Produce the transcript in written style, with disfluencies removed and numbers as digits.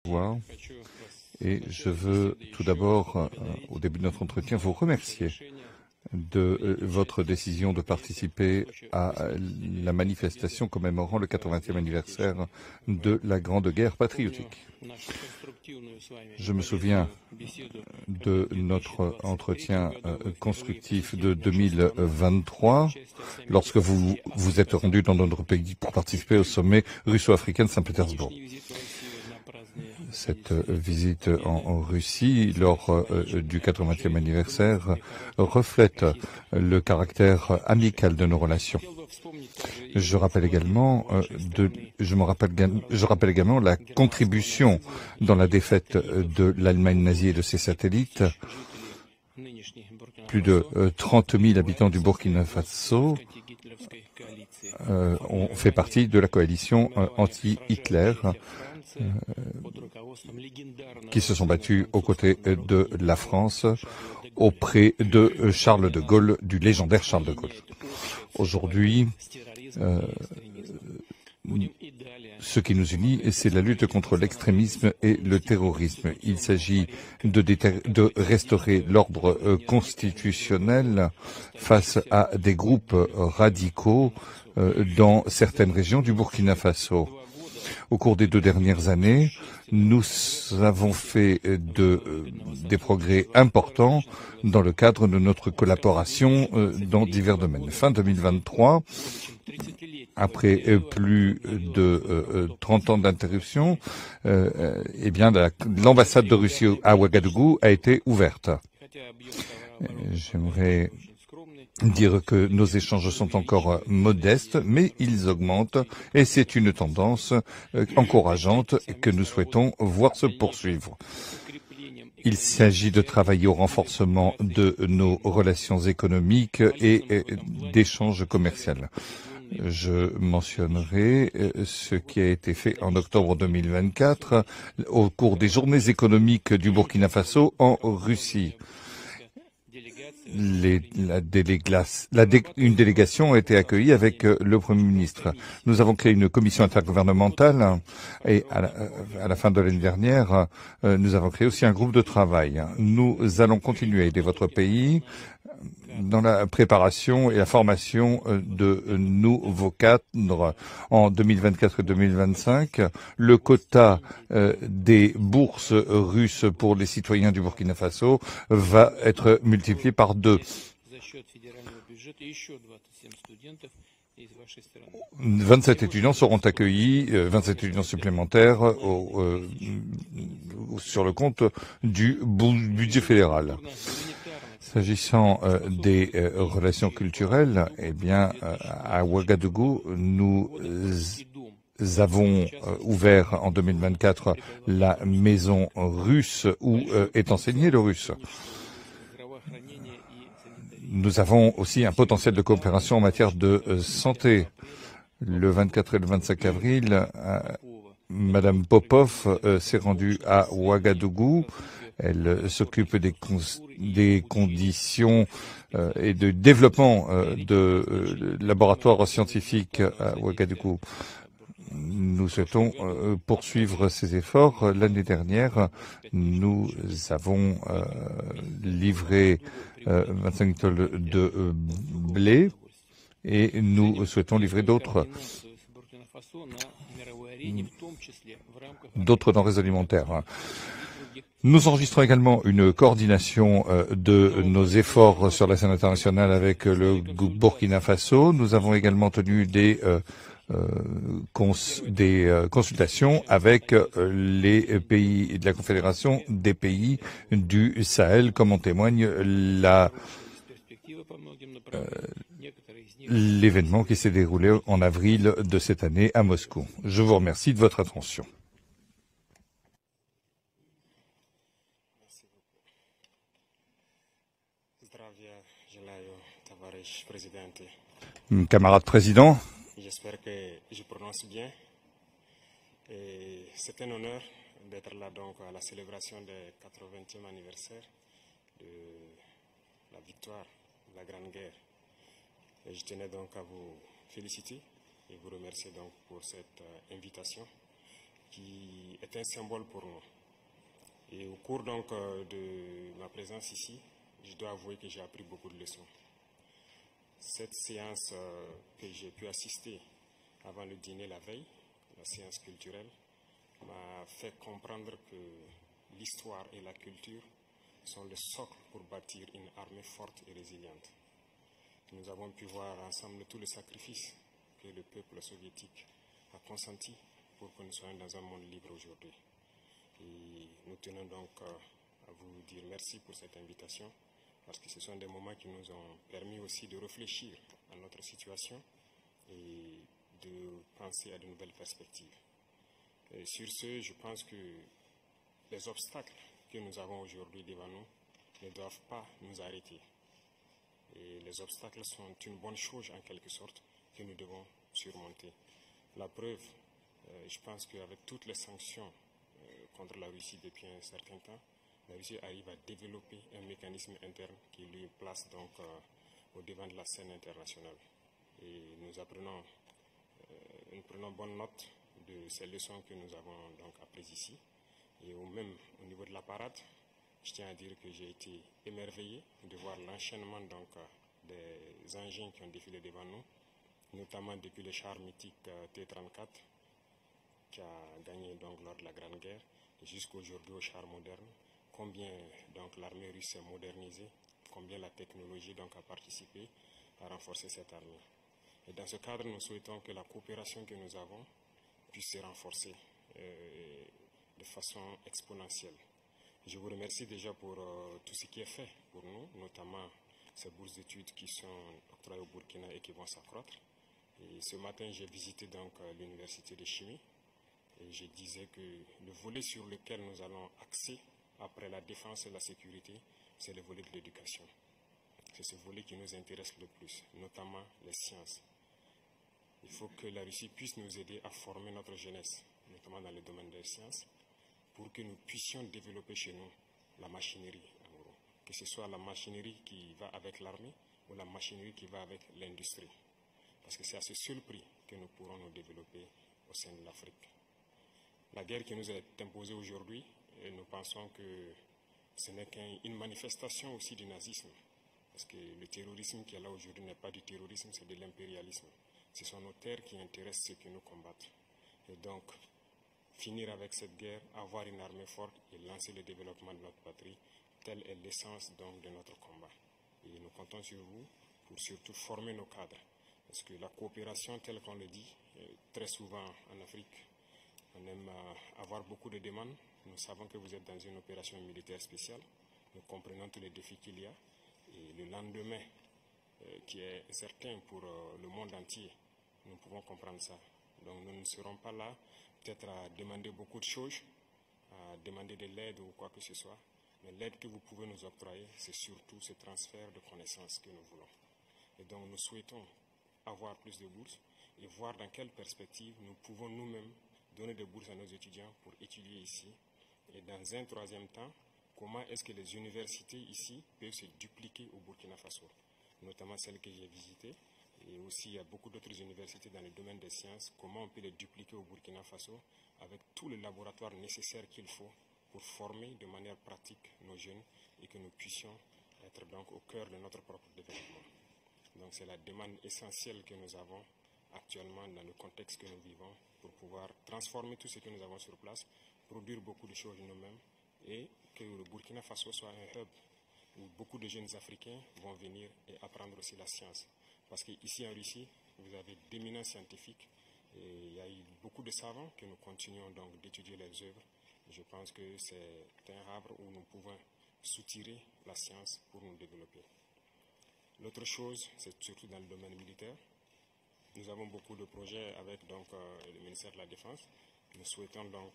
voir. Et je veux tout d'abord, au début de notre entretien, vous remercier de votre décision de participer à la manifestation commémorant le 80e anniversaire de la Grande Guerre patriotique. Je me souviens de notre entretien constructif de 2023, lorsque vous vous êtes rendu dans notre pays pour participer au sommet russo-africain de Saint-Pétersbourg. Cette visite en Russie, lors du 80e anniversaire, reflète le caractère amical de nos relations. Je rappelle également la contribution dans la défaite de l'Allemagne nazie et de ses satellites. Plus de 30 000 habitants du Burkina Faso ont fait partie de la coalition anti-Hitler qui se sont battus aux côtés de la France auprès de Charles de Gaulle, du légendaire Charles de Gaulle. Aujourd'hui, ce qui nous unit, c'est la lutte contre l'extrémisme et le terrorisme. Il s'agit de restaurer l'ordre constitutionnel face à des groupes radicaux dans certaines régions du Burkina Faso. Au cours des 2 dernières années, nous avons fait des progrès importants dans le cadre de notre collaboration dans divers domaines. Fin 2023, après plus de 30 ans d'interruption, l'ambassade de Russie à Ouagadougou a été ouverte. J'aimerais dire que nos échanges sont encore modestes, mais ils augmentent et c'est une tendance encourageante que nous souhaitons voir se poursuivre. Il s'agit de travailler au renforcement de nos relations économiques et d'échanges commerciaux. Je mentionnerai ce qui a été fait en octobre 2024 au cours des journées économiques du Burkina Faso en Russie. Une délégation a été accueillie avec le Premier ministre. Nous avons créé une commission intergouvernementale et à la fin de l'année dernière, nous avons créé aussi un groupe de travail. Nous allons continuer à aider votre pays dans la préparation et la formation de nouveaux cadres en 2024 et 2025. Le quota des bourses russes pour les citoyens du Burkina Faso va être multiplié par 2. 27 étudiants seront accueillis, 27 étudiants supplémentaires sur le compte du budget fédéral. S'agissant des relations culturelles, à Ouagadougou, nous avons ouvert en 2024 la maison russe où est enseigné le russe. Nous avons aussi un potentiel de coopération en matière de santé. Le 24 et le 25 avril, Madame Popov s'est rendue à Ouagadougou. Elle s'occupe des conditions et de développement de laboratoires scientifiques à Ouagadougou. Nous souhaitons poursuivre ces efforts. L'année dernière, nous avons livré 25 tonnes de blé et nous souhaitons livrer d'autres denrées alimentaires. Nous enregistrons également une coordination de nos efforts sur la scène internationale avec le Burkina Faso. Nous avons également tenu des consultations avec les pays de la Confédération des pays du Sahel, comme en témoigne l'événement qui s'est déroulé en avril de cette année à Moscou. Je vous remercie de votre attention. Camarade président, j'espère que je prononce bien. C'est un honneur d'être là donc à la célébration du 80e anniversaire de la victoire de la Grande Guerre. Et je tenais donc à vous féliciter et vous remercier donc pour cette invitation qui est un symbole pour nous. Et au cours donc de ma présence ici, je dois avouer que j'ai appris beaucoup de leçons. Cette séance que j'ai pu assister avant le dîner la veille, la séance culturelle, m'a fait comprendre que l'histoire et la culture sont le socle pour bâtir une armée forte et résiliente. Nous avons pu voir ensemble tout le sacrifice que le peuple soviétique a consenti pour que nous soyons dans un monde libre aujourd'hui. Et nous tenons donc à vous dire merci pour cette invitation, parce que ce sont des moments qui nous ont permis aussi de réfléchir à notre situation et de penser à de nouvelles perspectives. Et sur ce, je pense que les obstacles que nous avons aujourd'hui devant nous ne doivent pas nous arrêter. Et les obstacles sont une bonne chose en quelque sorte que nous devons surmonter. La preuve, je pense qu'avec toutes les sanctions contre la Russie depuis un certain temps, la Russie arrive à développer un mécanisme interne qui lui place donc au devant de la scène internationale. Et nous prenons bonne note de ces leçons que nous avons donc apprises ici. Et même au niveau de la parade, je tiens à dire que j'ai été émerveillé de voir l'enchaînement donc des engins qui ont défilé devant nous, notamment depuis le char mythique T-34 qui a gagné donc lors de la Grande Guerre, jusqu'aujourd'hui au char moderne. Combien donc l'armée russe s'est modernisée, combien la technologie donc a participé à renforcer cette armée. Et dans ce cadre, nous souhaitons que la coopération que nous avons puisse se renforcer de façon exponentielle. Je vous remercie déjà pour tout ce qui est fait pour nous, notamment ces bourses d'études qui sont octroyées au Burkina et qui vont s'accroître. Et ce matin, j'ai visité donc l'université de chimie et je disais que le volet sur lequel nous allons axer après la défense et la sécurité, c'est le volet de l'éducation. C'est ce volet qui nous intéresse le plus, notamment les sciences. Il faut que la Russie puisse nous aider à former notre jeunesse, notamment dans le domaine des sciences, pour que nous puissions développer chez nous la machinerie, en gros. Que ce soit la machinerie qui va avec l'armée ou la machinerie qui va avec l'industrie. Parce que c'est à ce seul prix que nous pourrons nous développer au sein de l'Afrique. La guerre qui nous est imposée aujourd'hui, nous pensons que ce n'est qu'une manifestation aussi du nazisme. Parce que le terrorisme qui est là aujourd'hui n'est pas du terrorisme, c'est de l'impérialisme. Ce sont nos terres qui intéressent ceux qui nous combattent. Et donc, finir avec cette guerre, avoir une armée forte et lancer le développement de notre patrie, telle est l'essence donc de notre combat. Et nous comptons sur vous pour surtout former nos cadres. Parce que la coopération, telle qu'on le dit, très souvent en Afrique, on aime avoir beaucoup de demandes. Nous savons que vous êtes dans une opération militaire spéciale. Nous comprenons tous les défis qu'il y a. Et le lendemain, qui est certain pour le monde entier, nous pouvons comprendre ça. Donc nous ne serons pas là peut-être à demander beaucoup de choses, à demander de l'aide ou quoi que ce soit. Mais l'aide que vous pouvez nous octroyer, c'est surtout ce transfert de connaissances que nous voulons. Et donc nous souhaitons avoir plus de bourses et voir dans quelle perspective nous pouvons nous-mêmes donner des bourses à nos étudiants pour étudier ici. Et dans un troisième temps, comment est-ce que les universités ici peuvent se dupliquer au Burkina Faso, notamment celles que j'ai visitées. Et aussi, il y a beaucoup d'autres universités dans le domaine des sciences. Comment on peut les dupliquer au Burkina Faso avec tous les laboratoires nécessaires qu'il faut pour former de manière pratique nos jeunes et que nous puissions être donc au cœur de notre propre développement. Donc c'est la demande essentielle que nous avons actuellement dans le contexte que nous vivons pour pouvoir transformer tout ce que nous avons sur place, produire beaucoup de choses nous-mêmes et que le Burkina Faso soit un hub où beaucoup de jeunes Africains vont venir et apprendre aussi la science. Parce qu'ici en Russie, vous avez d'éminents scientifiques et il y a eu beaucoup de savants que nous continuons donc d'étudier leurs œuvres. Je pense que c'est un arbre où nous pouvons soutirer la science pour nous développer. L'autre chose, c'est surtout dans le domaine militaire. Nous avons beaucoup de projets avec donc, le ministère de la Défense. Nous souhaitons donc